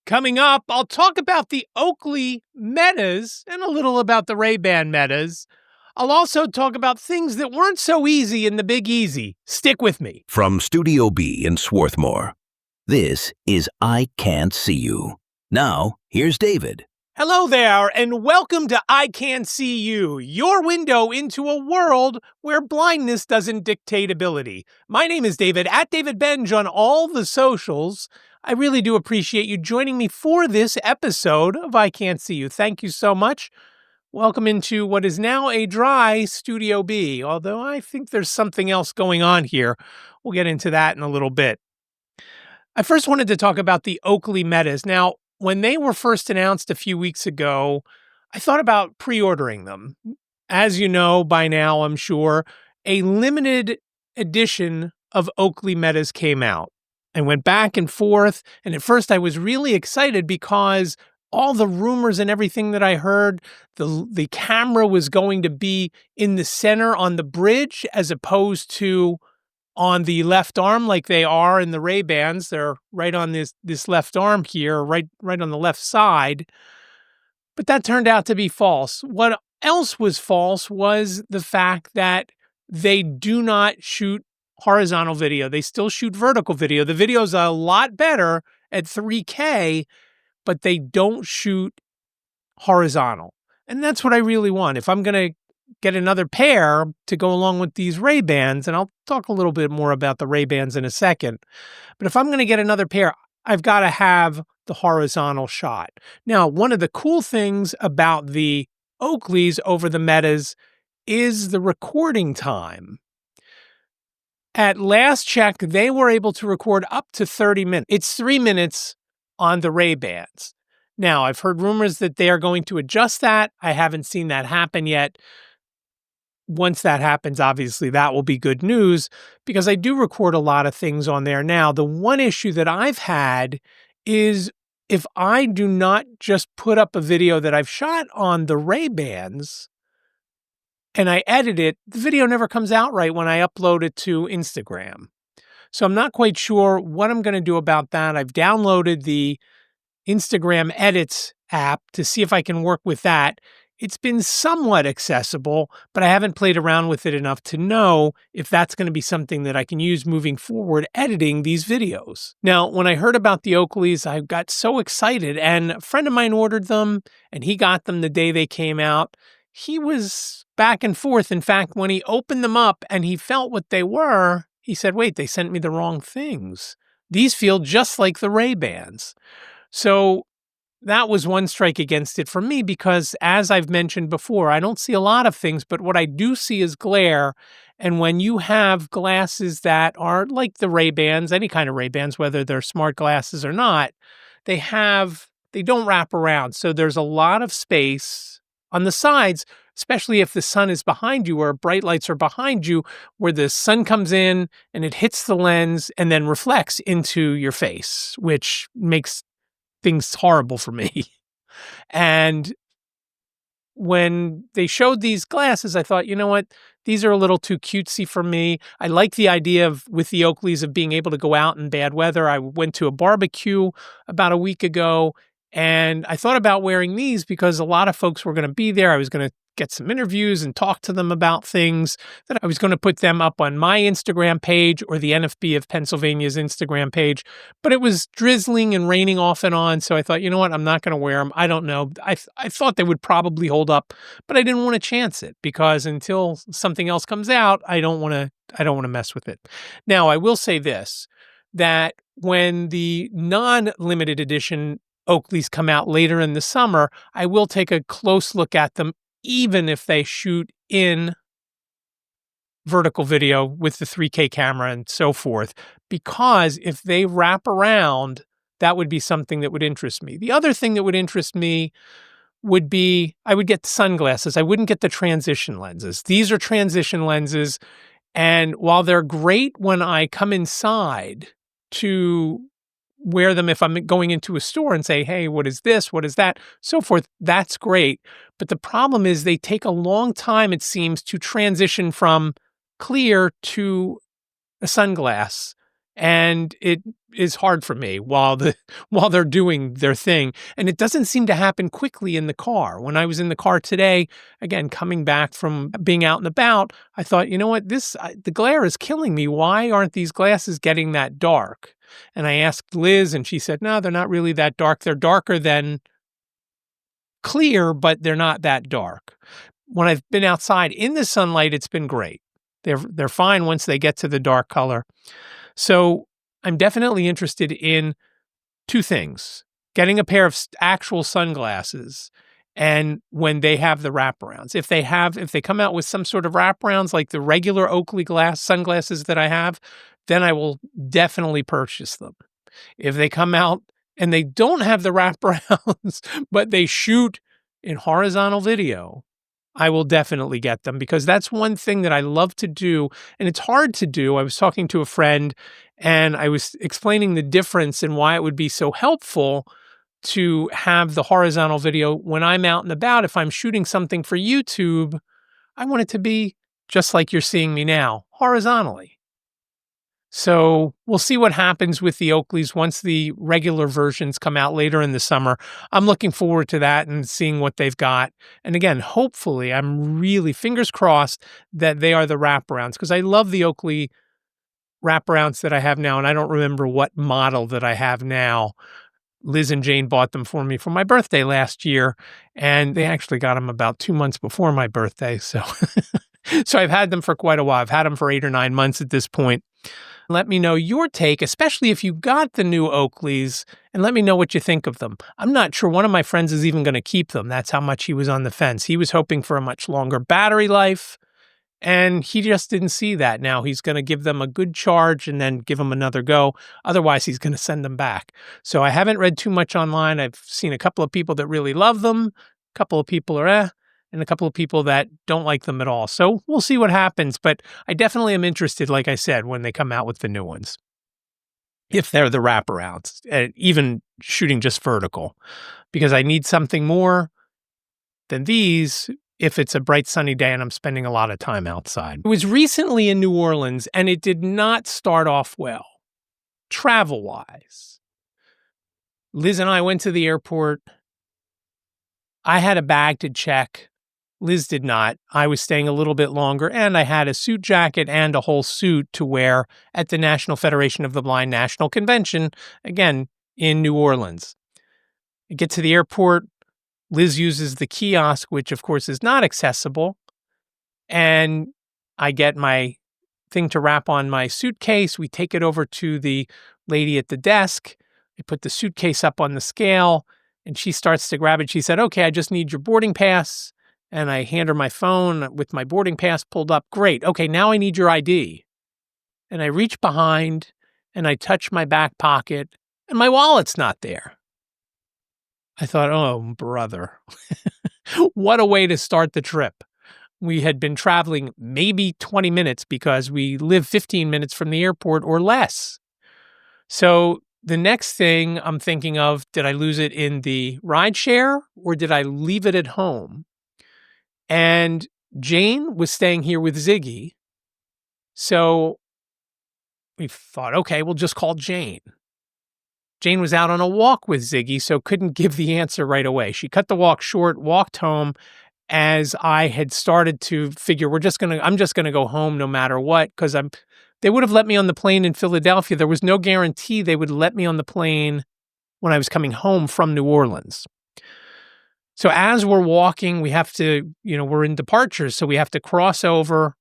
Coming up, I'll talk about the Oakley metas and a little about the Ray-Ban metas. I'll also talk about things that weren't so easy in the Big Easy. Stick with me. From Studio B in Swarthmore, this is iCantCU. Now, here's David. Hello there, and welcome to iCantCU, your window into a world where blindness doesn't dictate ability. My name is David, at David Benj on all the socials. I really do appreciate you joining me for this episode of iCantCU. Thank you so much. Welcome into what is now a dry Studio B, although I think there's something else going on here. We'll get into that in a little bit. I first wanted to talk about the Oakley metas. Now, when they were first announced a few weeks ago, I thought about pre-ordering them. As you know by now, I'm sure, a limited edition of Oakley metas came out. I went back and forth, and at first I was really excited because all the rumors and everything that I heard, the camera was going to be in the center on the bridge as opposed to on the left arm like they are in the Ray-Bans. They're right on this left arm here, right on the left side. But that turned out to be false. What else was false was the fact that they do not shoot horizontal video. They still shoot vertical video. The video's a lot better at 3K, but they don't shoot horizontal. And that's what I really want. If I'm going to get another pair to go along with these Ray-Bans, and I'll talk a little bit more about the Ray-Bans in a second, but if I'm going to get another pair, I've got to have the horizontal shot. Now, one of the cool things about the Oakleys over the metas is the recording time. At last check, they were able to record up to 30 minutes. It's 3 minutes on the Ray-Bans. Now, I've heard rumors that they are going to adjust that. I haven't seen that happen yet. Once that happens, obviously, that will be good news because I do record a lot of things on there now. The one issue that I've had is if I do not just put up a video that I've shot on the Ray-Bans and I edit it, the video never comes out right when I upload it to Instagram. So I'm not quite sure what I'm going to do about that. I've downloaded the Instagram Edits app to see if I can work with that. It's been somewhat accessible, but I haven't played around with it enough to know if that's going to be something that I can use moving forward editing these videos. Now, when I heard about the Oakleys, I got so excited, and a friend of mine ordered them, and he got them the day they came out. He was back and forth. In fact, when he opened them up and he felt what they were, he said, wait, they sent me the wrong things. These feel just like the Ray-Bans. So that was one strike against it for me because, as I've mentioned before, I don't see a lot of things, but what I do see is glare. And when you have glasses that are like the Ray-Bans, any kind of Ray-Bans, whether they're smart glasses or not, they don't wrap around. So there's a lot of space on the sides, especially if the sun is behind you or bright lights are behind you, where the sun comes in and it hits the lens and then reflects into your face, which makes things horrible for me. And when they showed these glasses, I thought, you know what? These are a little too cutesy for me. I like the idea of, with the Oakleys, of being able to go out in bad weather. I went to a barbecue about a week ago, and I thought about wearing these because a lot of folks were going to be there. I was going to get some interviews and talk to them about things, that I was going to put them up on my Instagram page or the NFB of Pennsylvania's Instagram page. But it was drizzling and raining off and on. So I thought, you know what? I'm not going to wear them. I don't know. I thought they would probably hold up, but I didn't want to chance it because until something else comes out, I don't want to mess with it. Now, I will say this, that when the non-limited edition Oakleys come out later in the summer, I will take a close look at them, even if they shoot in vertical video with the 3K camera and so forth, because if they wrap around, that would be something that would interest me. The other thing that would interest me would be, I would get the sunglasses. I wouldn't get the transition lenses. These are transition lenses, and while they're great when I come inside to wear them, if I'm going into a store and say, hey, what is this? What is that? So forth. That's great. But the problem is they take a long time, it seems, to transition from clear to a sunglass. and it is hard for me while while they're doing their thing, and it doesn't seem to happen quickly in the car. When I was in the car today, again, coming back from being out and about, I thought, you know what, the glare is killing me. Why aren't these glasses getting that dark? And I asked Liz, and she said, no, they're not really that dark. They're darker than clear, but they're not that dark. When I've been outside in the sunlight, it's been great. They're fine once they get to the dark color. So I'm definitely interested in two things: getting a pair of actual sunglasses, and when they have the wraparounds. If they come out with some sort of wraparounds like the regular Oakley sunglasses that I have, then I will definitely purchase them. If they come out and they don't have the wraparounds, but they shoot in horizontal video, I will definitely get them, because that's one thing that I love to do, and it's hard to do. I was talking to a friend, and I was explaining the difference and why it would be so helpful to have the horizontal video when I'm out and about. If I'm shooting something for YouTube, I want it to be just like you're seeing me now, horizontally. So we'll see what happens with the Oakleys once the regular versions come out later in the summer. I'm looking forward to that and seeing what they've got. And again, hopefully, I'm really fingers crossed that they are the wraparounds, because I love the Oakley wraparounds that I have now, and I don't remember what model that I have now. Liz and Jane bought them for me for my birthday last year, and they actually got them about 2 months before my birthday. So, so I've had them for quite a while. I've had them for 8 or 9 months at this point. Let me know your take, especially if you got the new Oakleys, and let me know what you think of them. I'm not sure one of my friends is even going to keep them. That's how much he was on the fence. He was hoping for a much longer battery life, and he just didn't see that. Now he's going to give them a good charge and then give them another go. Otherwise, he's going to send them back. So I haven't read too much online. I've seen a couple of people that really love them. A couple of people are and a couple of people that don't like them at all. So we'll see what happens. But I definitely am interested, like I said, when they come out with the new ones, if they're the wraparounds, even shooting just vertical, because I need something more than these if it's a bright sunny day and I'm spending a lot of time outside. I was recently in New Orleans, and it did not start off well, travel-wise. Liz and I went to the airport. I had a bag to check. Liz did not. I was staying a little bit longer, and I had a suit jacket and a whole suit to wear at the National Federation of the Blind National Convention, again, in New Orleans. I get to the airport. Liz uses the kiosk, which, of course, is not accessible, and I get my thing to wrap on my suitcase. We take it over to the lady at the desk. I put the suitcase up on the scale, and she starts to grab it. She said, "Okay, I just need your boarding pass." And I hand her my phone with my boarding pass pulled up. Great. Okay, now I need your ID. And I reach behind and I touch my back pocket, and my wallet's not there. I thought, oh, brother, what a way to start the trip. We had been traveling maybe 20 minutes because we live 15 minutes from the airport or less. So the next thing I'm thinking of, did I lose it in the rideshare or did I leave it at home? And Jane was staying here with Ziggy. So we thought, okay, we'll just call Jane. Jane was out on a walk with Ziggy, so couldn't give the answer right away. She cut the walk short, walked home, as I had started to figure I'm just gonna go home no matter what, because they would have let me on the plane in Philadelphia. There was no guarantee they would let me on the plane when I was coming home from New Orleans. So as we're walking, we have to, we're in departures, so we have to cross over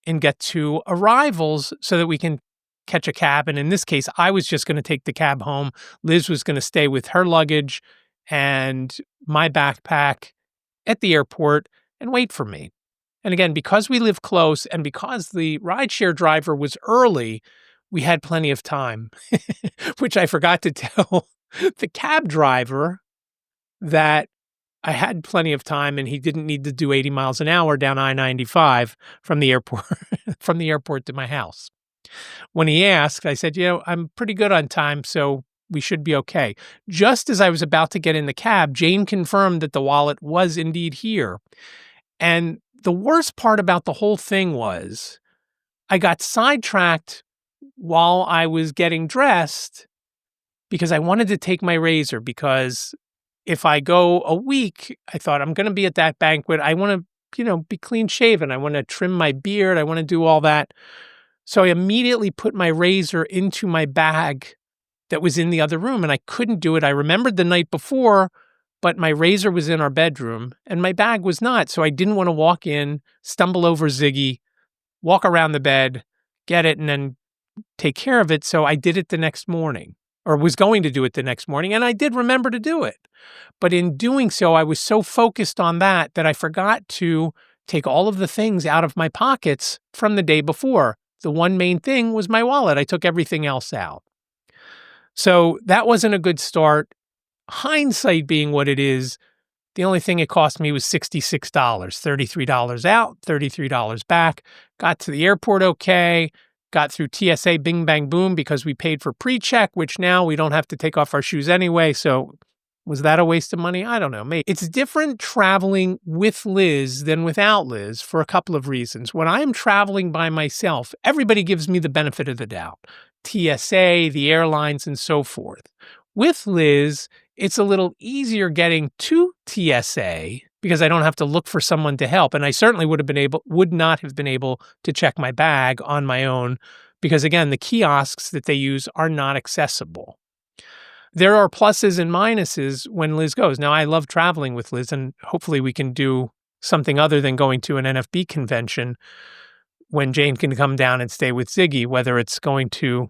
and get to arrivals so that we can catch a cab. And in this case, I was just going to take the cab home. Liz was going to stay with her luggage and my backpack at the airport and wait for me. And again, because we live close and because the rideshare driver was early, we had plenty of time, which I forgot to tell the cab driver that I had plenty of time and he didn't need to do 80 miles an hour down I-95 from the airport to my house. When he asked, I said, I'm pretty good on time, so we should be okay. Just as I was about to get in the cab, Jane confirmed that the wallet was indeed here. And the worst part about the whole thing was I got sidetracked while I was getting dressed because I wanted to take my razor, because if I go a week, I thought I'm going to be at that banquet. I want to, be clean shaven. I want to trim my beard. I want to do all that. So I immediately put my razor into my bag that was in the other room, and I couldn't do it. I remembered the night before, but my razor was in our bedroom and my bag was not. So I didn't want to walk in, stumble over Ziggy, walk around the bed, get it, and then take care of it. So I did it the next morning, or was going to do it the next morning, and I did remember to do it. But in doing so, I was so focused on that I forgot to take all of the things out of my pockets from the day before. The one main thing was my wallet. I took everything else out. So that wasn't a good start. Hindsight being what it is, the only thing it cost me was $66, $33 out, $33 back. Got to the airport okay, got through TSA bing bang boom because we paid for pre-check, which now we don't have to take off our shoes anyway. So was that a waste of money? I don't know. Maybe. It's different traveling with Liz than without Liz for a couple of reasons. When I'm traveling by myself, everybody gives me the benefit of the doubt. TSA, the airlines, and so forth. With Liz, it's a little easier getting to TSA because I don't have to look for someone to help. And I certainly would not have been able to check my bag on my own because, again, the kiosks that they use are not accessible. There are pluses and minuses when Liz goes. Now, I love traveling with Liz, and hopefully we can do something other than going to an NFB convention when Jane can come down and stay with Ziggy, whether it's going to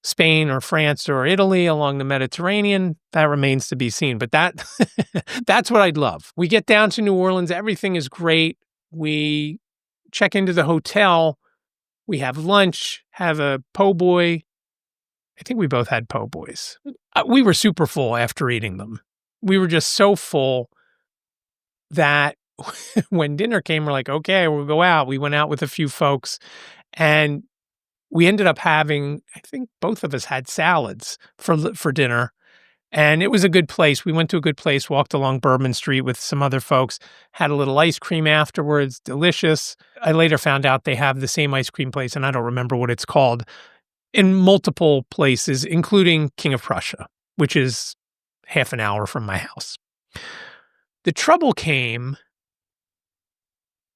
Spain or France or Italy along the Mediterranean. That remains to be seen, but that's what I'd love. We get down to New Orleans. Everything is great. We check into the hotel. We have lunch, have a po' boy. I think we both had po' boys. We were super full after eating them. We were just so full that when dinner came, we're like, okay, we'll go out. We went out with a few folks, and we ended up having, I think both of us had salads for dinner, and it was a good place. We went to a good place, walked along Bourbon Street with some other folks, had a little ice cream afterwards, delicious. I later found out they have the same ice cream place, and I don't remember what it's called, in multiple places, including King of Prussia, which is half an hour from my house. The trouble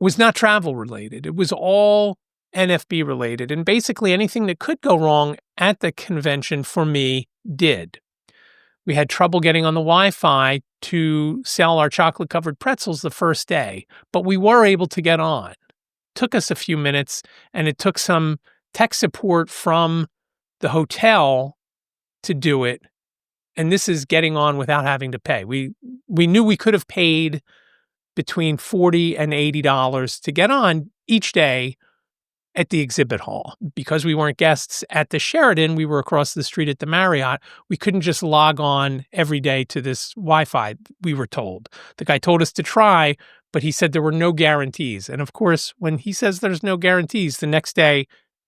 was not travel related. It was all NFB related. And basically anything that could go wrong at the convention for me did. We had trouble getting on the Wi-Fi to sell our chocolate covered pretzels the first day, but we were able to get on. It took us a few minutes, and it took some tech support from the hotel to do it. And this is getting on without having to pay. We knew we could have paid between $40 and $80 to get on each day at the exhibit hall. Because we weren't guests at the Sheraton, we were across the street at the Marriott. We couldn't just log on every day to this Wi-Fi, we were told. The guy told us to try, but he said there were no guarantees. And of course, when he says there's no guarantees, the next day,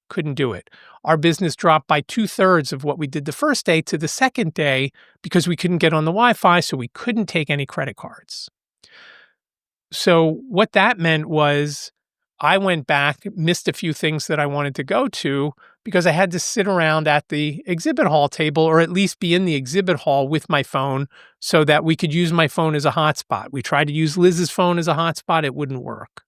couldn't do it. Our business dropped by 2/3 of what we did the first day to the second day because we couldn't get on the Wi-Fi, so we couldn't take any credit cards. So what that meant was I went back, missed a few things that I wanted to go to because I had to sit around at the exhibit hall table, or at least be in the exhibit hall with my phone so that we could use my phone as a hotspot. We tried to use Liz's phone as a hotspot. It wouldn't work.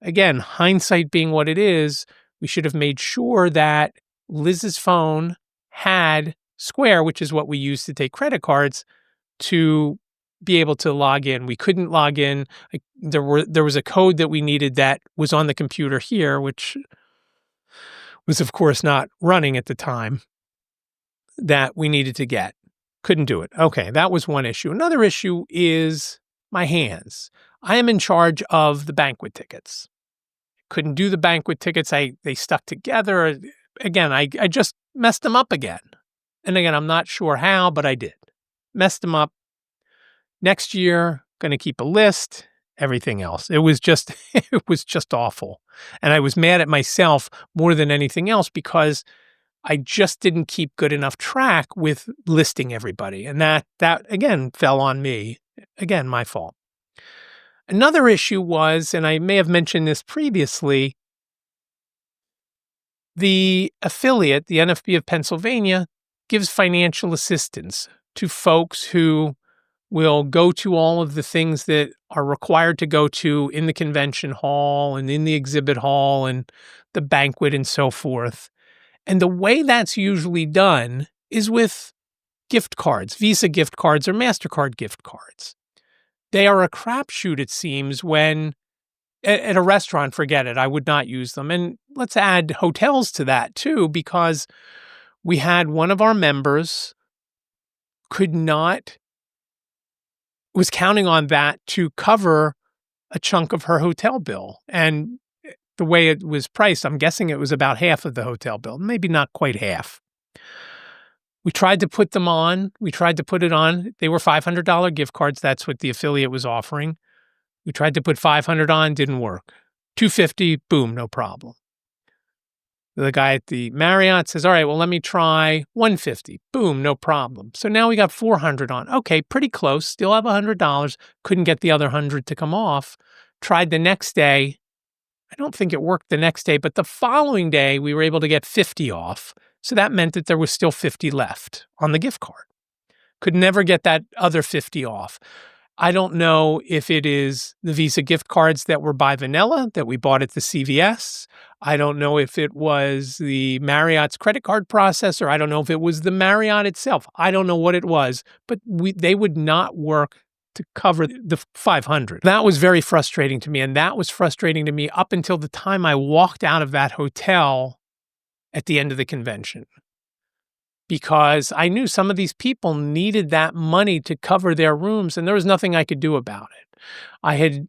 Again, hindsight being what it is, we should have made sure that Liz's phone had Square, which is what we use to take credit cards, to be able to log in. We couldn't log in. There was a code that we needed that was on the computer here, which was, of course, not running at the time, that we needed to get. Couldn't do it. Okay, that was one issue. Another issue is my hands. I am in charge of the banquet tickets. Couldn't do the banquet tickets. They stuck together. Again, I just messed them up again. And again, I'm not sure how, but I did. Messed them up. Next year, going to keep a list, everything else. It was just awful. And I was mad at myself more than anything else because I just didn't keep good enough track with listing everybody. And that again fell on me. Again, my fault. Another issue was, and I may have mentioned this previously, The affiliate, the NFB of Pennsylvania, gives financial assistance to folks who will go to all of the things that are required to go to in the convention hall and in the exhibit hall and the banquet and so forth. And the way that's usually done is with gift cards, Visa gift cards or MasterCard gift cards. They are a crapshoot, it seems, when at a restaurant, forget it, I would not use them. And let's add hotels to that too, because we had one of our members was counting on that to cover a chunk of her hotel bill. And the way it was priced, I'm guessing it was about half of the hotel bill, maybe not quite half. We tried to put them on. We tried to put it on. They were $500 gift cards. That's what the affiliate was offering. We tried to put 500 on, didn't work. 250, boom, no problem. The guy at the Marriott says, all right, well, let me try 150. Boom, no problem. So now we got 400 on. Okay, pretty close. Still have $100. Couldn't get the other 100 to come off. Tried the next day. I don't think it worked the next day, but the following day we were able to get 50 off. So that meant that there was still 50 left on the gift card. Could never get that other 50 off. I don't know if it is the Visa gift cards that were by Vanilla that we bought at the CVS. I don't know if it was the Marriott's credit card processor. I don't know if it was the Marriott itself. I don't know what it was, but they would not work to cover the 500. That was very frustrating to me, and that was frustrating to me up until the time I walked out of that hotel at the end of the convention. Because I knew some of these people needed that money to cover their rooms, and there was nothing I could do about it. I had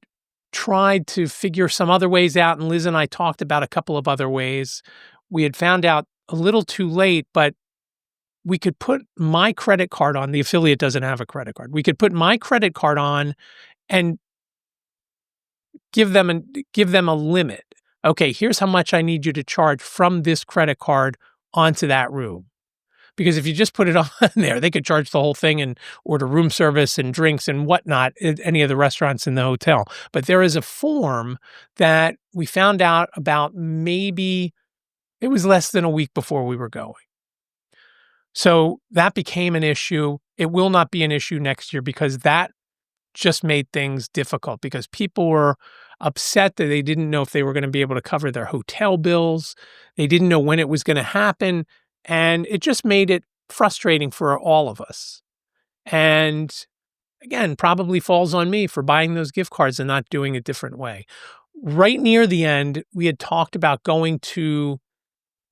tried to figure some other ways out, and Liz and I talked about a couple of other ways. We had found out a little too late, but we could put my credit card on. The affiliate doesn't have a credit card. We could put my credit card on and give them a limit. Okay, here's how much I need you to charge from this credit card onto that room. Because if you just put it on there, they could charge the whole thing and order room service and drinks and whatnot at any of the restaurants in the hotel. But there is a form that we found out about, maybe it was less than a week before we were going. So that became an issue. It will not be an issue next year because that just made things difficult, because people were upset that they didn't know if they were going to be able to cover their hotel bills. They didn't know when it was going to happen. And it just made it frustrating for all of us. And again, probably falls on me for buying those gift cards and not doing a different way. Right near the end, we had talked about going to,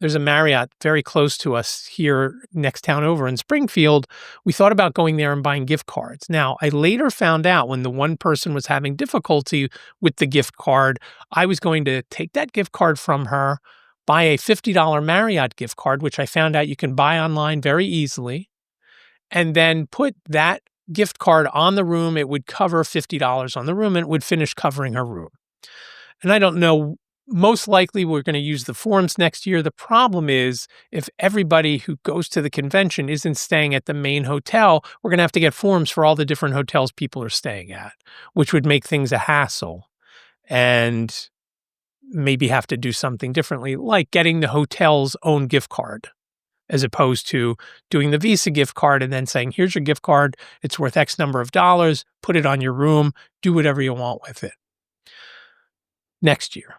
there's a Marriott very close to us here next town over in Springfield. We thought about going there and buying gift cards. Now, I later found out when the one person was having difficulty with the gift card, I was going to take that gift card from her, buy a $50 Marriott gift card, which I found out you can buy online very easily, and then put that gift card on the room. It would cover $50 on the room, and it would finish covering her room. And I don't know, most likely we're going to use the forms next year. The problem is, if everybody who goes to the convention isn't staying at the main hotel, we're going to have to get forms for all the different hotels people are staying at, which would make things a hassle. And maybe have to do something differently, like getting the hotel's own gift card, as opposed to doing the Visa gift card and then saying, here's your gift card, it's worth X number of dollars, put it on your room, do whatever you want with it. Next year.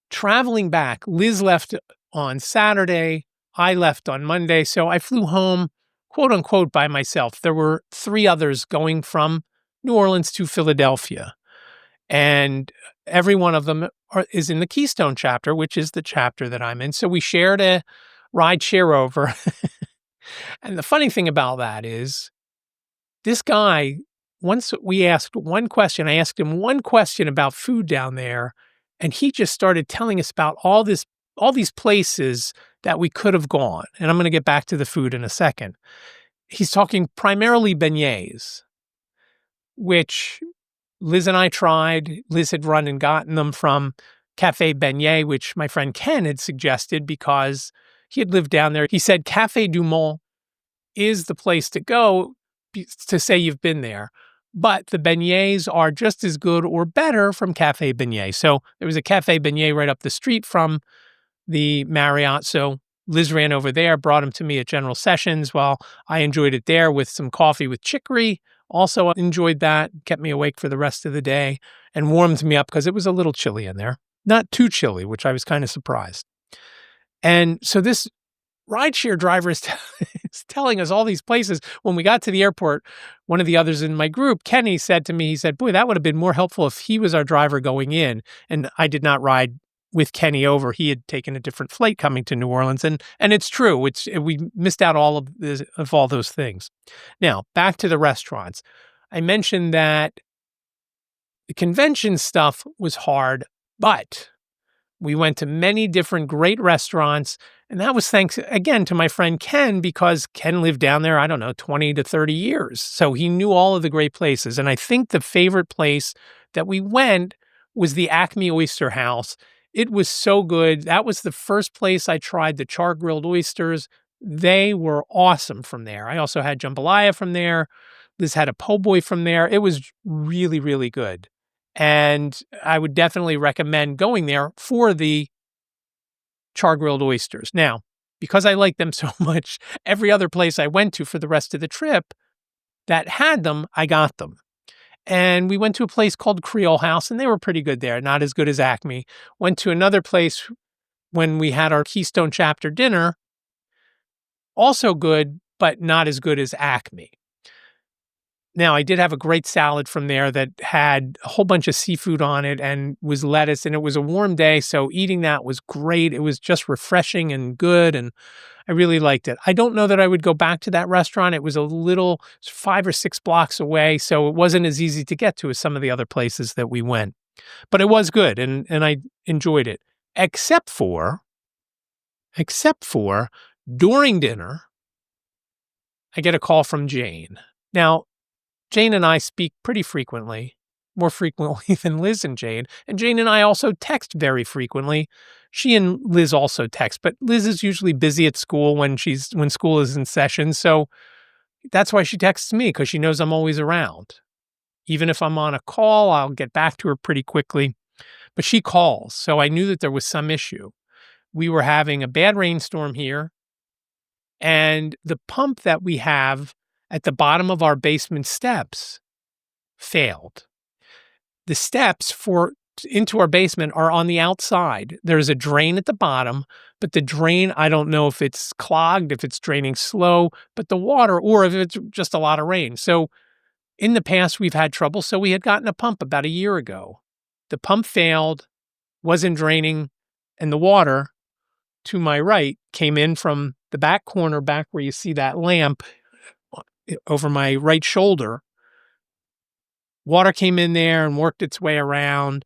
Traveling back, Liz left on Saturday, I left on Monday, so I flew home, quote unquote, by myself. There were 3 others going from New Orleans to Philadelphia. And every one of them is in the Keystone chapter, which is the chapter that I'm in. So we shared a ride share over. And the funny thing about that is, this guy, once we asked one question, I asked him one question about food down there, and he just started telling us about all these places that we could have gone. And I'm going to get back to the food in a second. He's talking primarily beignets, which Liz and I tried. Liz had run and gotten them from Cafe Beignet, which my friend Ken had suggested because he had lived down there. He said Cafe du Mont is the place to go to say you've been there, but the beignets are just as good or better from Cafe Beignet. So there was a Cafe Beignet right up the street from the Marriott. So Liz ran over there, brought him to me at General Sessions while I enjoyed it there with some coffee with chicory. Also enjoyed that, kept me awake for the rest of the day and warmed me up because it was a little chilly in there. Not too chilly, which I was kind of surprised. And so this rideshare driver is telling us all these places. When we got to the airport, one of the others in my group, Kenny, said to me, he said, boy, that would have been more helpful if he was our driver going in. And I did not ride with Kenny over. He had taken a different flight coming to New Orleans. And it's true. We missed out all of all those things. Now, back to the restaurants. I mentioned that the convention stuff was hard, but we went to many different great restaurants, and that was thanks, again, to my friend Ken, because Ken lived down there, I don't know, 20 to 30 years. So he knew all of the great places. And I think the favorite place that we went was the Acme Oyster House. It was so good. That was the first place I tried the char-grilled oysters. They were awesome from there. I also had jambalaya from there. Liz had a po' boy from there. It was really, really good. And I would definitely recommend going there for the char-grilled oysters. Now, because I like them so much, every other place I went to for the rest of the trip that had them, I got them. And we went to a place called Creole House, and they were pretty good there, not as good as Acme. Went to another place when we had our Keystone Chapter dinner, also good, but not as good as Acme. Now, I did have a great salad from there that had a whole bunch of seafood on it and was lettuce, and it was a warm day, so eating that was great. It was just refreshing and good, and I really liked it. I don't know that I would go back to that restaurant. It was a little 5 or 6 blocks away, so it wasn't as easy to get to as some of the other places that we went. But it was good, and I enjoyed it, except for during dinner, I get a call from Jane. Now, Jane and I speak pretty frequently, more frequently than Liz and Jane and I also text very frequently. She and Liz also text, but Liz is usually busy at school when school is in session, so that's why she texts me, because she knows I'm always around. Even if I'm on a call, I'll get back to her pretty quickly, but she calls, so I knew that there was some issue. We were having a bad rainstorm here, and the pump that we have at the bottom of our basement steps failed. The steps into our basement are on the outside. There's a drain at the bottom, but the drain, I don't know if it's clogged, if it's draining slow, but the water, or if it's just a lot of rain. So in the past, we've had trouble. So we had gotten a pump about a year ago. The pump failed, wasn't draining, and the water to my right came in from the back corner, back where you see that lamp over my right shoulder. Water came in there and worked its way around.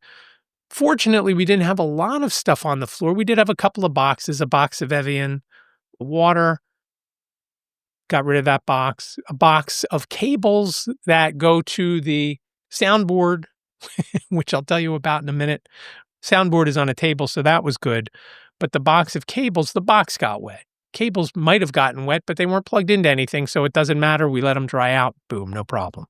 Fortunately, we didn't have a lot of stuff on the floor. We did have a couple of boxes, a box of Evian water, got rid of that box, a box of cables that go to the soundboard, which I'll tell you about in a minute. Soundboard is on a table, so that was good. But the box of cables, the box got wet. Cables might have gotten wet, but they weren't plugged into anything, so it doesn't matter. We let them dry out. Boom, no problem.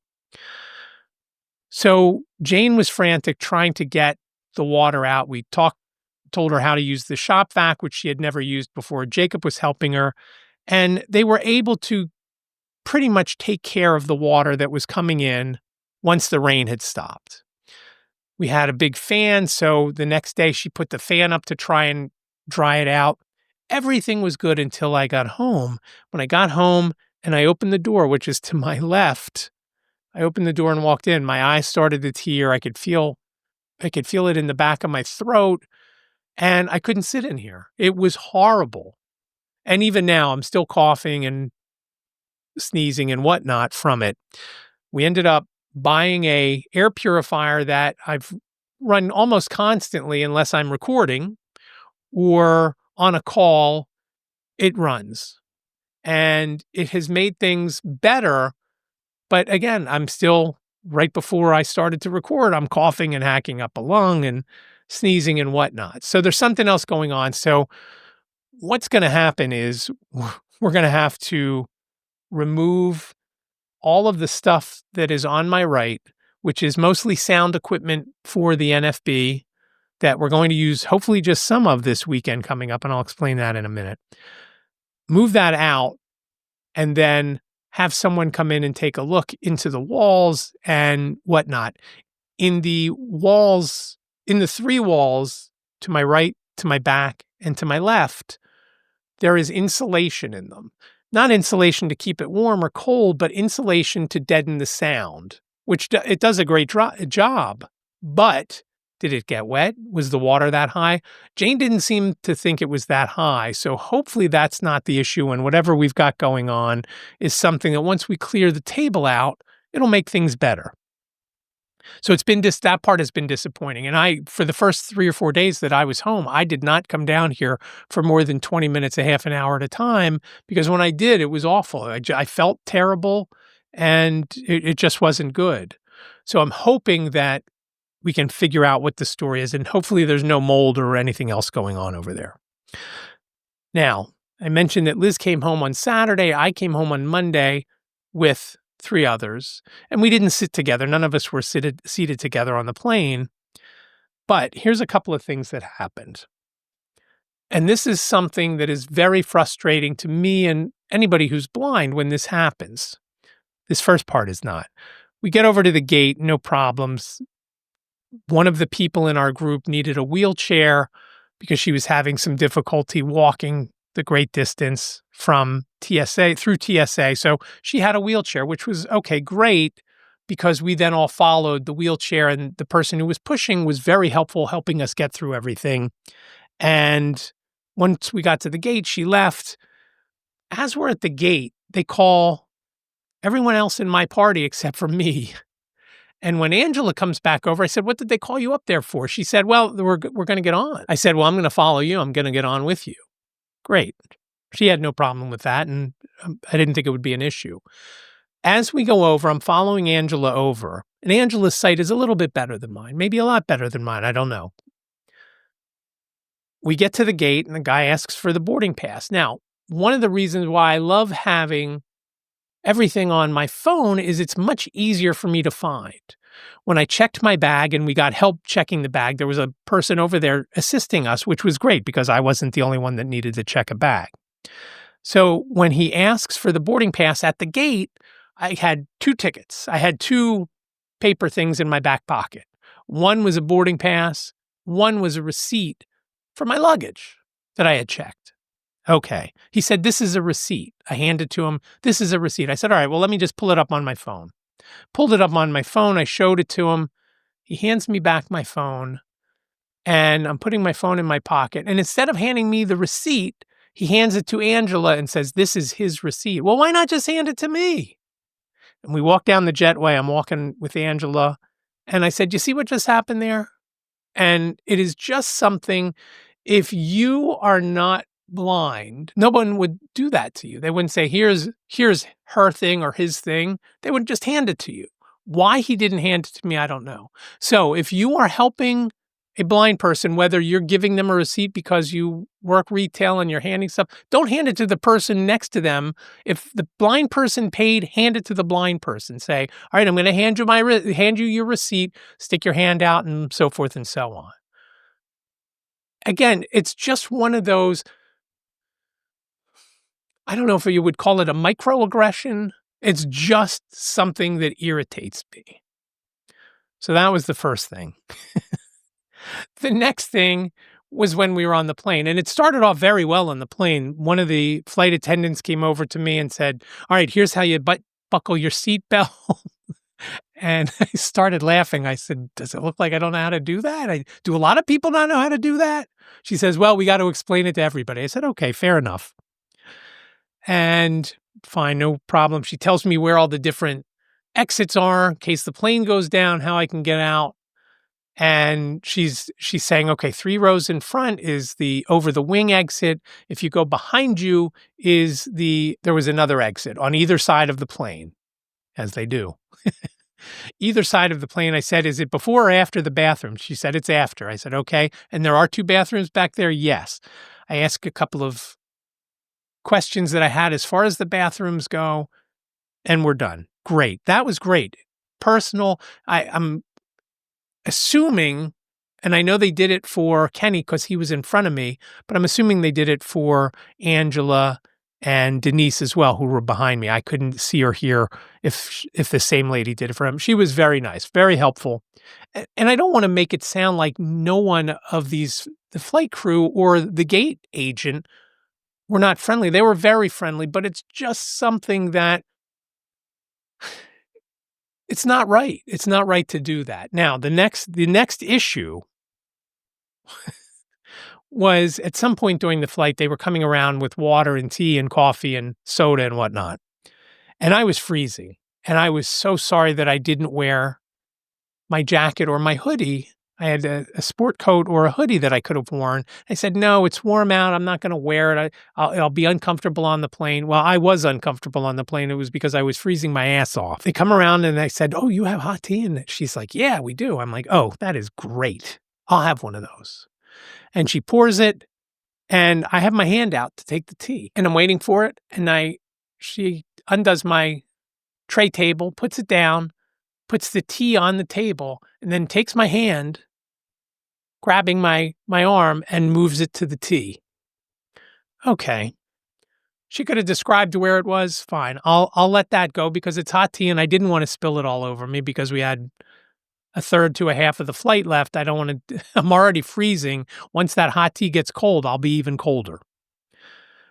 So Jane was frantic trying to get the water out. We told her how to use the shop vac, which she had never used before. Jacob was helping her, and they were able to pretty much take care of the water that was coming in once the rain had stopped. We had a big fan, so the next day she put the fan up to try and dry it out. Everything was good until I got home. When I got home and I opened the door, which is to my left, I opened the door and walked in. My eyes started to tear. I could feel it in the back of my throat, and I couldn't sit in here. It was horrible. And even now, I'm still coughing and sneezing and whatnot from it. We ended up buying a air purifier that I've run almost constantly unless I'm recording or on a call. It runs, and it has made things better. But again, I'm still, right before I started to record, I'm coughing and hacking up a lung and sneezing and whatnot. So there's something else going on. So what's going to happen is we're going to have to remove all of the stuff that is on my right, which is mostly sound equipment for the NFB, that we're going to use hopefully just some of this weekend coming up, and I'll explain that in a minute. Move that out and then have someone come in and take a look into the walls and whatnot. In the walls, in the 3 walls to my right, to my back, and to my left, there is insulation in them. Not insulation to keep it warm or cold, but insulation to deaden the sound, which it does a great job. But did it get wet? Was the water that high? Jane didn't seem to think it was that high, so hopefully that's not the issue, and whatever we've got going on is something that once we clear the table out, it'll make things better. So that part has been disappointing. And for the first 3 or 4 days that I was home, I did not come down here for more than 20 minutes, a half an hour at a time, because when I did, it was awful. I felt terrible, and it just wasn't good. So I'm hoping that we can figure out what the story is, and hopefully there's no mold or anything else going on over there. Now, I mentioned that Liz came home on Saturday. I came home on Monday with 3 others, and we didn't sit together. None of us were seated together on the plane. But here's a couple of things that happened. And this is something that is very frustrating to me and anybody who's blind when this happens. This first part is not. We get over to the gate, no problems. One of the people in our group needed a wheelchair because she was having some difficulty walking the great distance from TSA through TSA. So she had a wheelchair, which was okay, great, because we then all followed the wheelchair, and the person who was pushing was very helpful, helping us get through everything. And once we got to the gate, she left. As we're at the gate, they call everyone else in my party except for me. And when Angela comes back over, I said, "What did they call you up there for?" She said, "Well, we're going to get on." I said, "Well, I'm going to follow you. I'm going to get on with you." Great. She had no problem with that, and I didn't think it would be an issue. As we go over, I'm following Angela over, and Angela's sight is a little bit better than mine, maybe a lot better than mine. I don't know. We get to the gate, and the guy asks for the boarding pass. Now, one of the reasons why I love having everything on my phone is it's much easier for me to find. When I checked my bag and we got help checking the bag, there was a person over there assisting us, which was great because I wasn't the only one that needed to check a bag. So when he asks for the boarding pass at the gate, I had 2 tickets. I had 2 paper things in my back pocket. One was a boarding pass. One was a receipt for my luggage that I had checked. Okay. He said, "This is a receipt." I handed to him. "This is a receipt." I said, "All right, well, let me just pull it up on my phone." Pulled it up on my phone. I showed it to him. He hands me back my phone, and I'm putting my phone in my pocket. And instead of handing me the receipt, he hands it to Angela and says, "This is his receipt." Well, why not just hand it to me? And we walk down the jetway. I'm walking with Angela, and I said, "You see what just happened there?" And it is just something, if you are not blind, no one would do that to you. They wouldn't say, here's her thing or his thing. They would just hand it to you. Why he didn't hand it to me, I don't know. So if you are helping a blind person, whether you're giving them a receipt because you work retail and you're handing stuff, don't hand it to the person next to them. If the blind person paid, hand it to the blind person. Say, "All right, I'm going to hand you your receipt, stick your hand out," and so forth and so on. Again, it's just one of those, I don't know if you would call it a microaggression. It's just something that irritates me. So that was the first thing. The next thing was when we were on the plane, and it started off very well on the plane. One of the flight attendants came over to me and said, "All right, here's how you buckle your seatbelt." And I started laughing. I said, "Does it look like I don't know how to do that? Do a lot of people not know how to do that?" She says, "Well, we got to explain it to everybody." I said, "Okay, fair enough." And fine, no problem. She tells me where all the different exits are in case the plane goes down, how I can get out. And she's saying, "Okay, 3 rows in front is the over the wing exit. If you go behind you there was another exit on either side of the plane," as they do. Either side of the plane. I said, "Is it before or after the bathroom?" She said, "It's after." I said, "Okay. And there are 2 bathrooms back there?" "Yes." I asked a couple of questions that I had as far as the bathrooms go, and we're done. Great. That was great. Personal. I'm assuming And I know they did it for Kenny because he was in front of me, but I'm assuming they did it for Angela and Denise as well, who were behind me. I couldn't see or hear if the same lady did it for him. She was very nice, very helpful. And I don't want to make it sound like no one of the flight crew or the gate agent were not friendly. They were very friendly, but it's just something that it's not right. It's not right to do that. Now, the next issue was at some point during the flight, they were coming around with water and tea and coffee and soda and whatnot. And I was freezing. And I was so sorry that I didn't wear my jacket or my hoodie. I had a sport coat or a hoodie that I could have worn. I said, no, it's warm out. I'm not going to wear it. I'll be uncomfortable on the plane. Well, I was uncomfortable on the plane. It was because I was freezing my ass off. They come around and I said, oh, you have hot tea? And she's like, yeah, we do. I'm like, oh, that is great. I'll have one of those. And she pours it and I have my hand out to take the tea and I'm waiting for it. And she undoes my tray table, puts it down, puts the tea on the table, and then takes my hand, grabbing my arm, and moves it to the tea. Okay. She could have described where it was. Fine. I'll let that go because it's hot tea and I didn't want to spill it all over me because we had a third to a half of the flight left. I don't want to, I'm already freezing. Once that hot tea gets cold, I'll be even colder.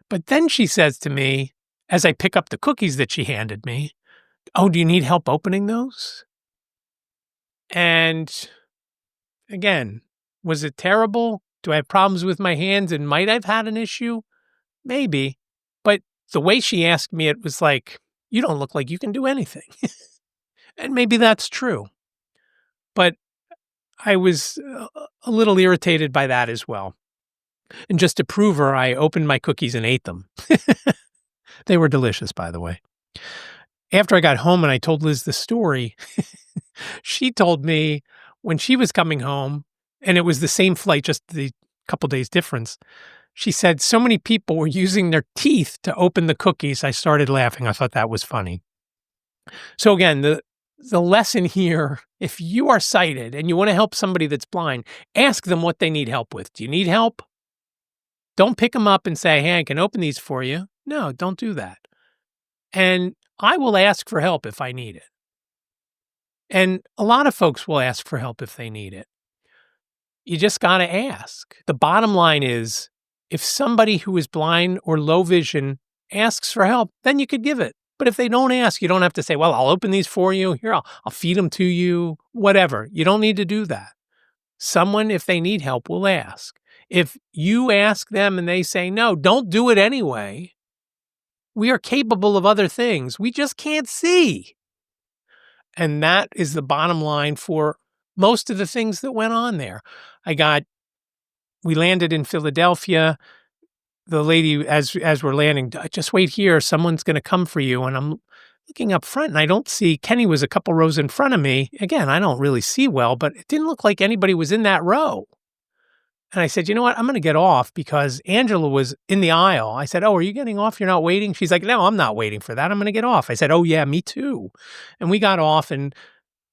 But then she says to me, as I pick up the cookies that she handed me, oh, do you need help opening those? And again, was it terrible? Do I have problems with my hands and might I've had an issue? Maybe. But the way she asked me, it was like, you don't look like you can do anything. And maybe that's true. But I was a little irritated by that as well. And just to prove her, I opened my cookies and ate them. They were delicious, by the way. After I got home and I told Liz the story, she told me when she was coming home, and it was the same flight, just the couple days difference, she said so many people were using their teeth to open the cookies. I started laughing. I thought that was funny. So again, the lesson here, if you are sighted and you want to help somebody that's blind, ask them what they need help with. Do you need help? Don't pick them up and say, hey, I can open these for you. No, don't do that. And I will ask for help if I need it. And a lot of folks will ask for help if they need it. You just got to ask. The bottom line is, if somebody who is blind or low vision asks for help, then you could give it. But if they don't ask, you don't have to say, well, I'll open these for you. Here, I'll feed them to you, whatever. You don't need to do that. Someone, if they need help, will ask. If you ask them and they say, no, don't do it anyway. We are capable of other things. We just can't see. And that is the bottom line for most of the things that went on there. We landed in Philadelphia. The lady, as we're landing, just wait here. Someone's going to come for you. And I'm looking up front and I don't see, Kenny was a couple rows in front of me. Again, I don't really see well, but it didn't look like anybody was in that row. And I said, you know what? I'm going to get off because Angela was in the aisle. I said, oh, are you getting off? You're not waiting? She's like, no, I'm not waiting for that. I'm going to get off. I said, oh, yeah, me too. And we got off. And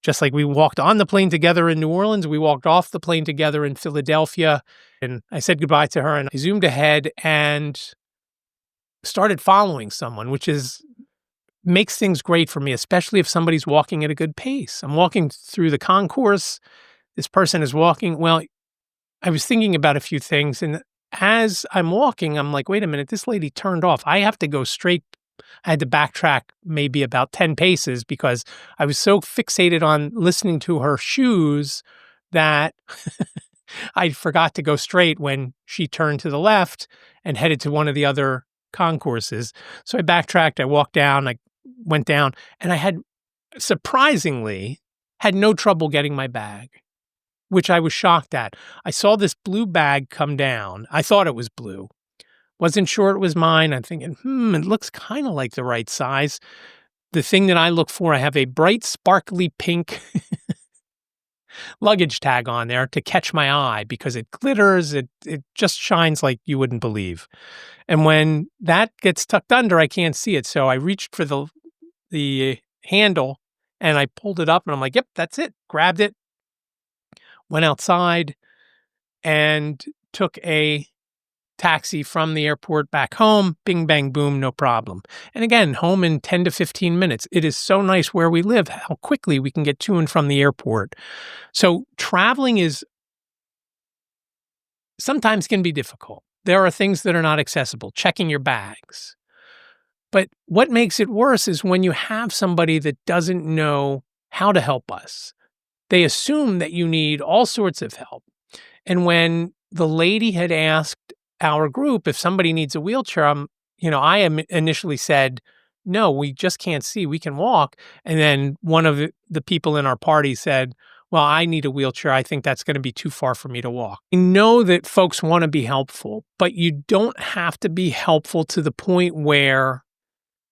just like we walked on the plane together in New Orleans, we walked off the plane together in Philadelphia. And I said goodbye to her and I zoomed ahead and started following someone, which makes things great for me, especially if somebody's walking at a good pace. I'm walking through the concourse. This person is walking. Well, I was thinking about a few things, and as I'm walking, I'm like, wait a minute, this lady turned off. I have to go straight. I had to backtrack maybe about 10 paces because I was so fixated on listening to her shoes that I forgot to go straight when she turned to the left and headed to one of the other concourses. So I backtracked, I walked down, I went down, and I had surprisingly had no trouble getting my bag, which I was shocked at. I saw this blue bag come down. I thought it was blue. Wasn't sure it was mine. I'm thinking, it looks kind of like the right size. The thing that I look for, I have a bright, sparkly pink luggage tag on there to catch my eye because it glitters. It just shines like you wouldn't believe. And when that gets tucked under, I can't see it. So I reached for the handle and I pulled it up and I'm like, yep, that's it. Grabbed it. Went outside, and took a taxi from the airport back home. Bing, bang, boom, no problem. And again, home in 10 to 15 minutes. It is so nice where we live, how quickly we can get to and from the airport. So traveling is sometimes can be difficult. There are things that are not accessible, checking your bags. But what makes it worse is when you have somebody that doesn't know how to help us. They assume that you need all sorts of help. And when the lady had asked our group if somebody needs a wheelchair, I initially said, no, we just can't see. We can walk. And then one of the people in our party said, well, I need a wheelchair. I think that's going to be too far for me to walk. I know that folks want to be helpful, but you don't have to be helpful to the point where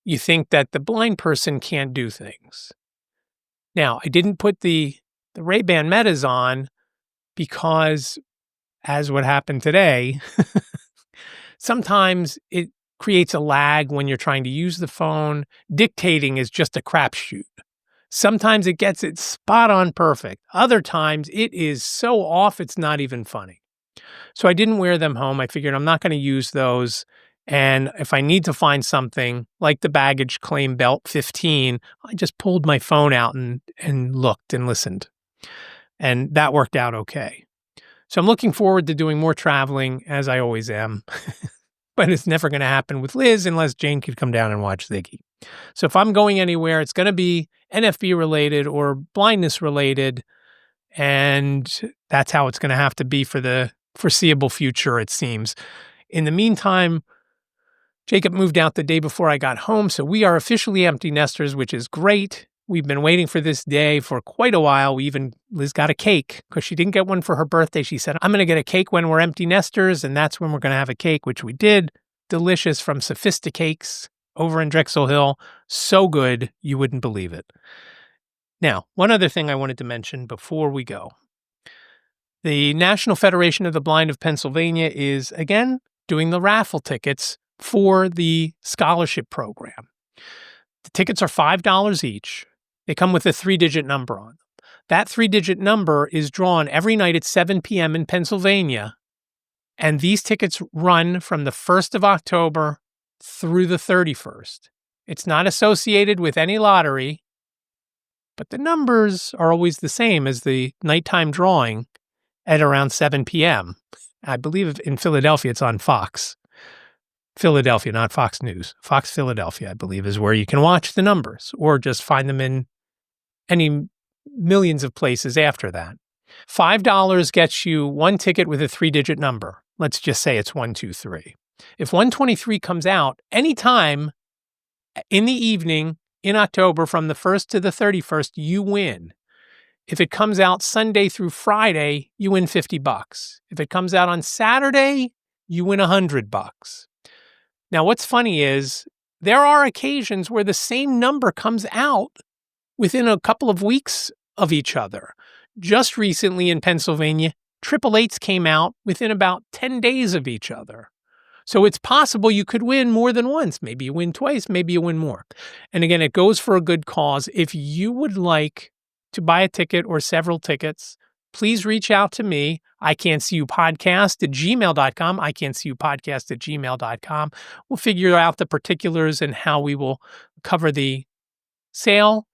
you think that the blind person can't do things. Now, I didn't put the Ray-Ban Metas on because, as what happened today, sometimes it creates a lag when you're trying to use the phone. Dictating is just a crapshoot. Sometimes it gets it spot on perfect. Other times it is so off it's not even funny. So I didn't wear them home. I figured I'm not going to use those. And if I need to find something like the baggage claim belt 15, I just pulled my phone out and looked and listened. And that worked out okay. So I'm looking forward to doing more traveling, as I always am. But it's never going to happen with Liz unless Jane could come down and watch Ziggy. So if I'm going anywhere, it's going to be NFB related or blindness related. And that's how it's going to have to be for the foreseeable future, it seems. In the meantime, Jacob moved out the day before I got home, so we are officially empty nesters, which is great. We've been waiting for this day for quite a while. Liz got a cake because she didn't get one for her birthday. She said, I'm going to get a cake when we're empty nesters, and that's when we're going to have a cake, which we did. Delicious from Sophisticakes over in Drexel Hill. So good, you wouldn't believe it. Now, one other thing I wanted to mention before we go. The National Federation of the Blind of Pennsylvania is, again, doing the raffle tickets for the scholarship program. The tickets are $5 each. They come with a 3-digit number on them. That 3-digit number is drawn every night at 7 p.m. in Pennsylvania, and these tickets run from the 1st of October through the 31st. It's not associated with any lottery, but the numbers are always the same as the nighttime drawing at around 7 p.m. I believe in Philadelphia it's on Fox. Philadelphia, not Fox News. Fox Philadelphia, I believe, is where you can watch the numbers or just find them in any millions of places after that. $5 gets you one ticket with a 3-digit number. Let's just say it's 123. If 123 comes out anytime in the evening in October from the 1st to the 31st, you win. If it comes out Sunday through Friday, you win $50. If it comes out on Saturday, you win $100. Now, what's funny is there are occasions where the same number comes out within a couple of weeks of each other. Just recently in Pennsylvania, 888s came out within about 10 days of each other. So it's possible you could win more than once. Maybe you win twice, maybe you win more. And again, it goes for a good cause. If you would like to buy a ticket or several tickets, please reach out to me, iCantCUpodcast@gmail.com, iCantCUpodcast@gmail.com. We'll figure out the particulars and how we will cover the sale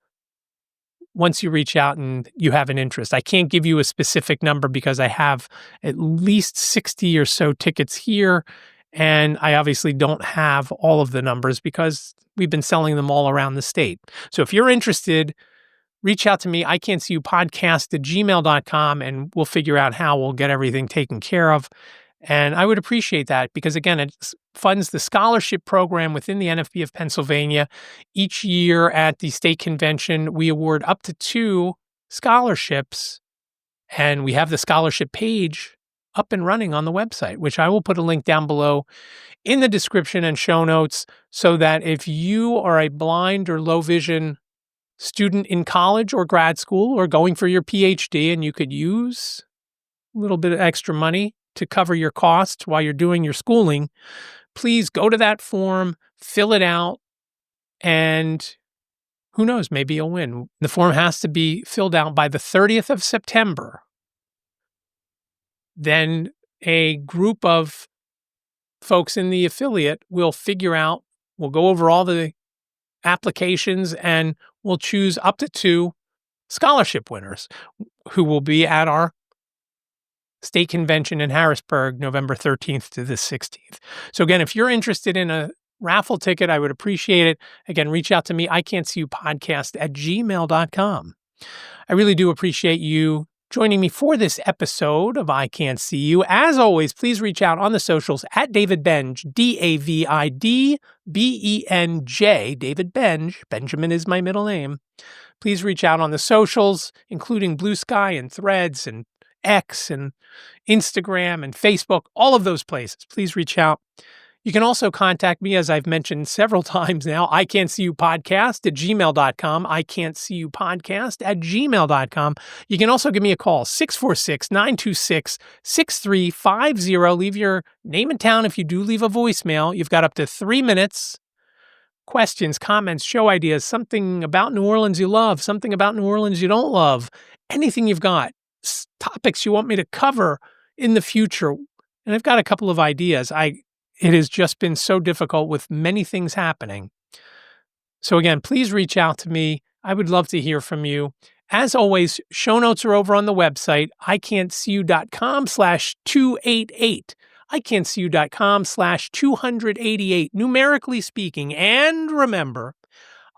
once you reach out and you have an interest. I can't give you a specific number because I have at least 60 or so tickets here, and I obviously don't have all of the numbers because we've been selling them all around the state. So if you're interested, reach out to me, iCantCUpodcast@gmail.com, and we'll figure out how we'll get everything taken care of. And I would appreciate that because, again, it funds the scholarship program within the NFB of Pennsylvania. Each year at the state convention, we award up to 2 scholarships, and we have the scholarship page up and running on the website, which I will put a link down below in the description and show notes so that if you are a blind or low vision student in college or grad school or going for your PhD and you could use a little bit of extra money to cover your costs while you're doing your schooling, please go to that form, fill it out, and who knows, maybe you'll win. The form has to be filled out by the 30th of September. then a group of folks in the affiliate will we'll go over all the applications, and we'll choose up to 2 scholarship winners who will be at our state convention in Harrisburg, November 13th to the 16th. So again, if you're interested in a raffle ticket, I would appreciate it. Again, reach out to me, iCantCUpodcast@gmail.com. I really do appreciate you joining me for this episode of iCantCU. As always, please reach out on the socials at David Benj, DavidBenj, David Benj. Benjamin is my middle name. Please reach out on the socials, including Blue Sky and Threads and X and Instagram and Facebook, all of those places. Please reach out. You can also contact me, as I've mentioned several times now, iCantCUpodcast@gmail.com, iCantCUpodcast@gmail.com. You can also give me a call, 646-926-6350. Leave your name and town if you do leave a voicemail. You've got up to 3 minutes. Questions, comments, show ideas, something about New Orleans you love, something about New Orleans you don't love, anything you've got, topics you want me to cover in the future. And I've got a couple of ideas. It has just been so difficult with many things happening. So again, please reach out to me. I would love to hear from you. As always, show notes are over on the website, iCantCU.com/288, iCantCU.com/288, numerically speaking. And remember,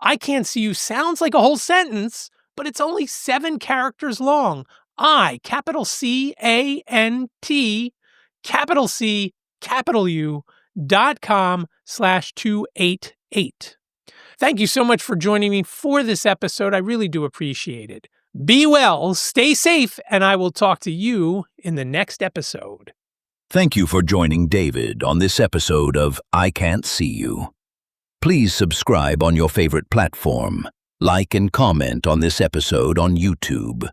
iCantCU sounds like a whole sentence, but it's only 7 characters long. capital C, A, N, T, capital C, capital U.com/288. Thank you so much for joining me for this episode. I really do appreciate it. Be well, stay safe, and I will talk to you in the next episode. Thank you for joining David on this episode of I Can't See You. Please subscribe on your favorite platform. Like and comment on this episode on YouTube.